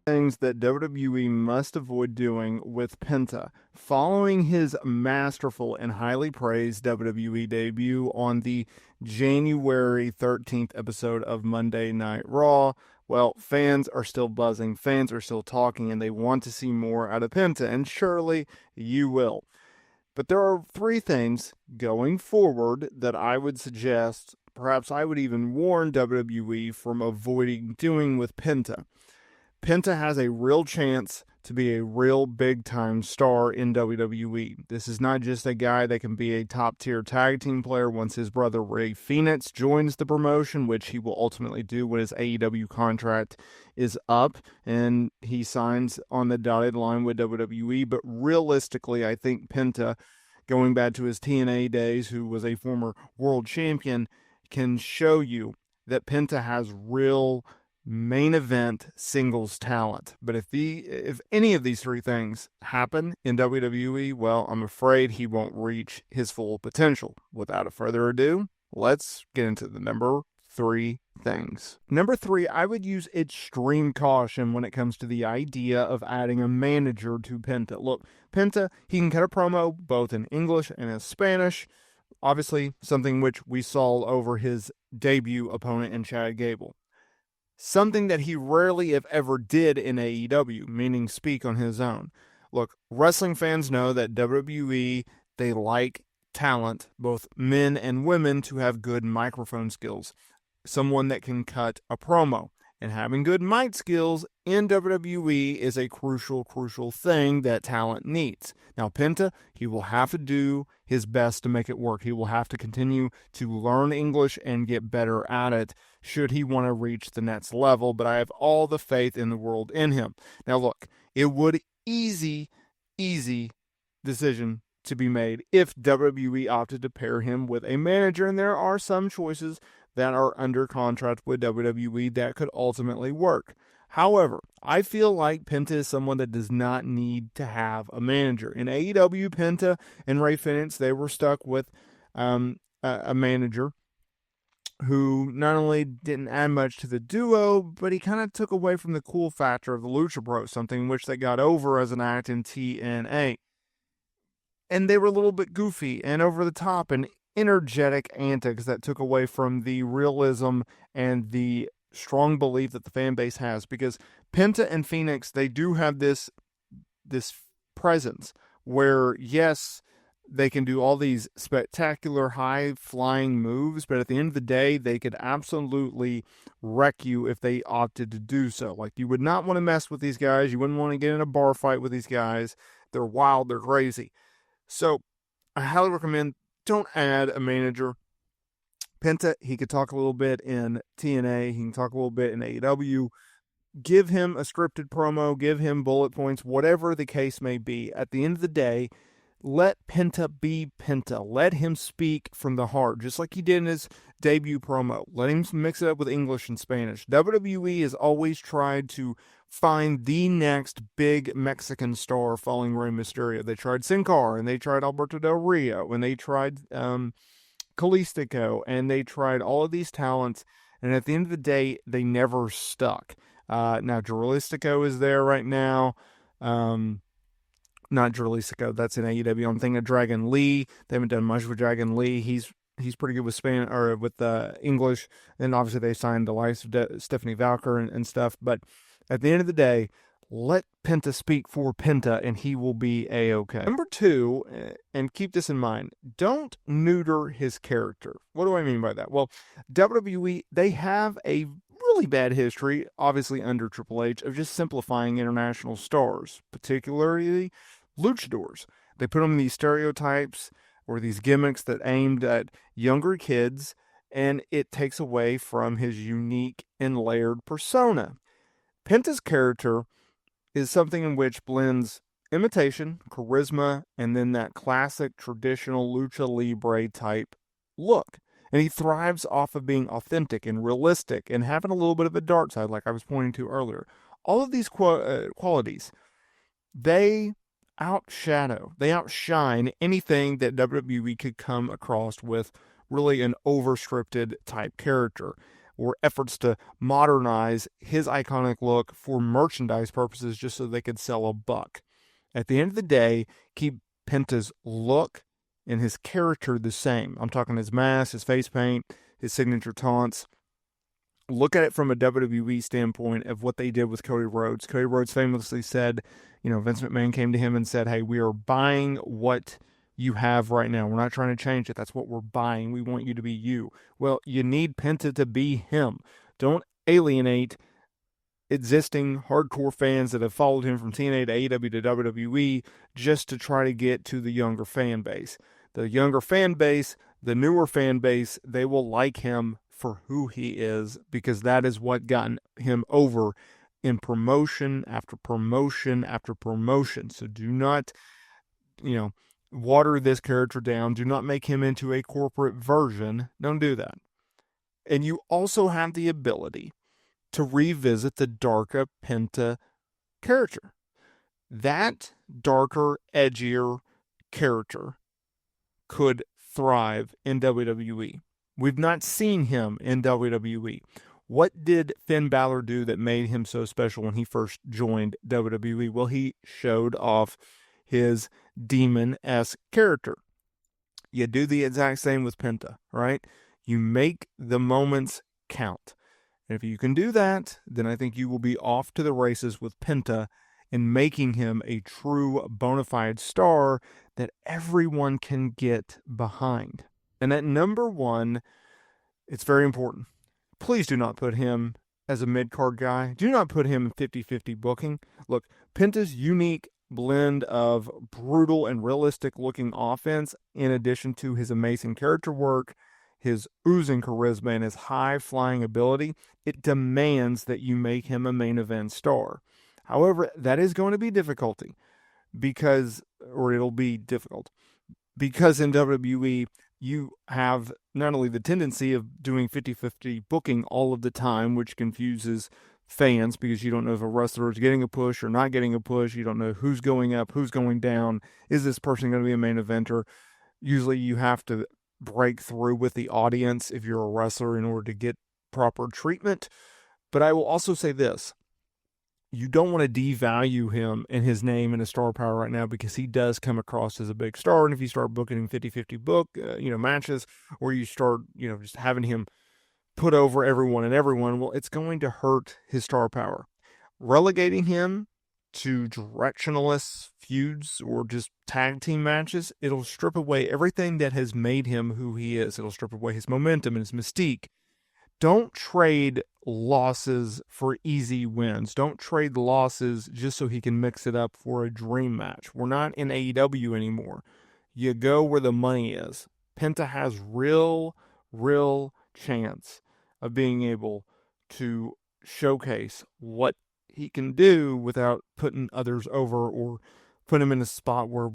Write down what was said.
Things that WWE must avoid doing with Penta. Following his masterful and highly praised WWE debut on the January 13th episode of Monday Night Raw, well, fans are still buzzing, fans are still talking, and they want to see more out of Penta, and surely you will. But there are three things going forward that I would suggest, perhaps I would even warn WWE from avoiding doing with Penta. Penta has a real chance to be a real big time star in WWE. This is not just a guy that can be a top tier tag team player once his brother Rey Fenix joins the promotion, which he will ultimately do when his AEW contract is up and he signs on the dotted line with WWE. But realistically, I think Penta, going back to his TNA days, who was a former world champion, can show you that Penta has real main event singles talent. But if any of these three things happen in WWE, well, I'm afraid he won't reach his full potential. Without further ado, let's get into the number three things. Number three, I would use extreme caution when it comes to the idea of adding a manager to Penta. Look, Penta, he can cut a promo both in English and in Spanish. Obviously, something which we saw over his debut opponent in Chad Gable. Something that he rarely, if ever, did in AEW, meaning speak on his own. Look, wrestling fans know that WWE, they like talent, both men and women, to have good microphone skills. Someone that can cut a promo. And having good mic skills in WWE is a crucial thing that talent needs. Now, Penta, he will have to do his best to make it work. He will have to continue to learn English and get better at it should he want to reach the next level, but I have all the faith in the world in him. Now, look, it would easy decision to be made if WWE opted to pair him with a manager, and there are some choices that are under contract with WWE that could ultimately work. However, I feel like Penta is someone that does not need to have a manager. In AEW, Penta and Rey Fenix, they were stuck with a manager who not only didn't add much to the duo, but he kind of took away from the cool factor of the Lucha Bros, something which they got over as an act in TNA. And they were a little bit goofy and over the top and energetic antics that took away from the realism and the strong belief that the fan base has. Because Penta and Phoenix, they do have this presence where, yes, they can do all these spectacular high-flying moves, but at the end of the day, they could absolutely wreck you if they opted to do so. Like, you would not want to mess with these guys. You wouldn't want to get in a bar fight with these guys. They're wild. They're crazy. So I highly recommend don't add a manager. Penta, he could talk a little bit in TNA. He can talk a little bit in AEW. Give him a scripted promo. Give him bullet points, whatever the case may be. At the end of the day, let Penta be Penta. Let him speak from the heart, just like he did in his debut promo. Let him mix it up with English and Spanish. WWE has always tried to find the next big Mexican star following Rey Mysterio. They tried Sin Cara, and they tried Alberto Del Rio, and they tried Kalistico, and they tried all of these talents, and at the end of the day, they never stuck. Now, Juralistico is there right now. Not Juralistico, that's in AEW. I'm thinking of Dragon Lee. They haven't done much with Dragon Lee. He's pretty good with Spanish or with English. Then obviously they signed the likes of Stephanie Valker and stuff. But at the end of the day, let Penta speak for Penta, and he will be A-okay. Number two, and keep this in mind, don't neuter his character. What do I mean by that? Well, WWE, they have a really bad history, obviously under Triple H, of just simplifying international stars, particularly luchadors. They put them in these stereotypes or these gimmicks that aimed at younger kids, and it takes away from his unique and layered persona. Penta's character is something in which blends imitation, charisma, and then that classic traditional lucha libre type look. And he thrives off of being authentic and realistic and having a little bit of a dark side, like I was pointing to earlier. All of these qualities, they outshine anything that WWE could come across with really an overscripted type character. or efforts to modernize his iconic look for merchandise purposes just so they could sell a buck. At the end of the day, keep Penta's look and his character the same. I'm talking his mask, his face paint, his signature taunts. Look at it from a WWE standpoint of what they did with Cody Rhodes. Cody Rhodes famously said, Vince McMahon came to him and said, hey, we are buying what you have right now. We're not trying to change it. That's what we're buying. We want you to be you. Well, you need Penta to be him. Don't alienate existing hardcore fans that have followed him from TNA to AEW to WWE just to try to get to the younger fan base. The younger fan base, the newer fan base, they will like him for who he is, because that is what got him over in promotion after promotion after promotion. So do not, water this character down. Do not make him into a corporate version. Don't do that. And you also have the ability to revisit the darker Penta character. That darker, edgier character could thrive in WWE. We've not seen him in WWE. What did Finn Balor do that made him so special when he first joined WWE? Well, he showed off his demon-esque character. You do the exact same with Penta, right? You make the moments count. And if you can do that, then I think you will be off to the races with Penta and making him a true bona fide star that everyone can get behind. And at number 1, it's very important. Please do not put him as a mid-card guy. Do not put him in 50-50 booking. Look, Penta's unique blend of brutal and realistic-looking offense, in addition to his amazing character work, his oozing charisma, and his high-flying ability, it demands that you make him a main event star. However, that is going to be difficulty it'll be difficult because in WWE, you have not only the tendency of doing 50-50 booking all of the time, which confuses fans because you don't know if a wrestler is getting a push or not getting a push. You don't know who's going up, who's going down. Is this person going to be a main eventer? Usually you have to break through with the audience if you're a wrestler in order to get proper treatment. But I will also say this. You don't want to devalue him and his name and his star power right now, because he does come across as a big star. And if you start booking him 50-50 matches, or you start, just having him put over everyone, well, it's going to hurt his star power. Relegating him to directionless feuds or just tag team matches, it'll strip away everything that has made him who he is. It'll strip away his momentum and his mystique. Don't trade losses for easy wins. Don't trade losses just so he can mix it up for a dream match. We're not in AEW anymore. You go where the money is. Penta has real chance of being able to showcase what he can do without putting others over or put him in a spot where